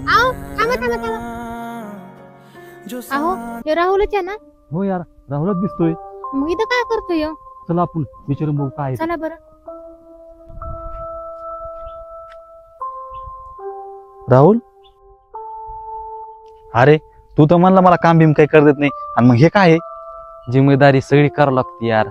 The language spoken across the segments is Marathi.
आओ थांबा थांबा थांबा. अहो हे राहुलच आहे ना? हो यार, राहुलच दिसतोय. मग इथं काय करतोय ह्यो? चला आपण विचारून बघू काय आहे. चला बरं. राहुल, अरे तू तर म्हणला मला काम बिम काही कर देत नाही, आणि मग हे काय आहे? जिम्मेदारी सगळी करावं लागते यार.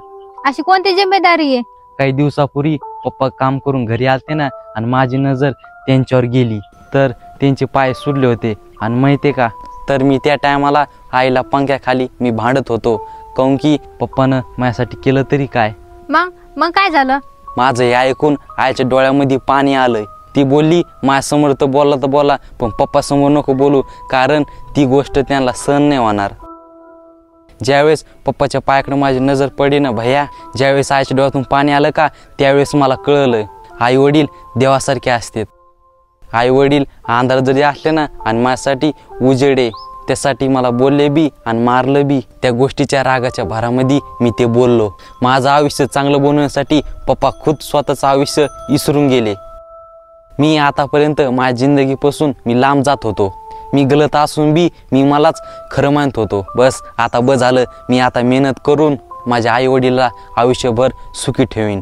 अशी कोणती जिम्मेदारी आहे? काही दिवसापूर्वी पप्पा काम करून घरी आलते ना, आणि माझी नजर त्यांच्यावर गेली, तर त्यांचे पाय सुटले होते. आणि माहितीये का, तर मी त्या टायमाला आईला पंख्याखाली मी भांडत होतो, काऊन की पप्पानं माझ्यासाठी केलं तरी काय. मग काय झालं? माझं हे ऐकून आईच्या डोळ्यामध्ये पाणी आलंय. ती बोलली माझ्यासमोर तर बोला, पण पप्पा समोर नको बोलू, कारण ती गोष्ट त्यांना सहन नाही होणार. ज्यावेळेस पप्पाच्या पायाकडे माझी नजर पडली ना भैया, ज्यावेळेस आईच्या डोळ्यातून पाणी आलं का, त्यावेळेस मला कळलं आई वडील देवासारखे असतात. आई वडील अंधार जरी असले ना, आणि माझ्यासाठी उजेडे, त्यासाठी मला बोलले बी आणि मारलं बी. त्या गोष्टीच्या रागाच्या भरामध्ये मी ते बोललो. माझं आयुष्य चांगलं बनवण्यासाठी पप्पा खुद स्वतःचं आयुष्य विसरून गेले. मी आतापर्यंत माझ्या जिंदगीपासून मी लांब जात होतो. मी गलत असून बी मी मलाच खरं मानत होतो. बस आता झालं. मी आता मेहनत करून माझ्या आई वडिलाला आयुष्यभर सुखी ठेवीन.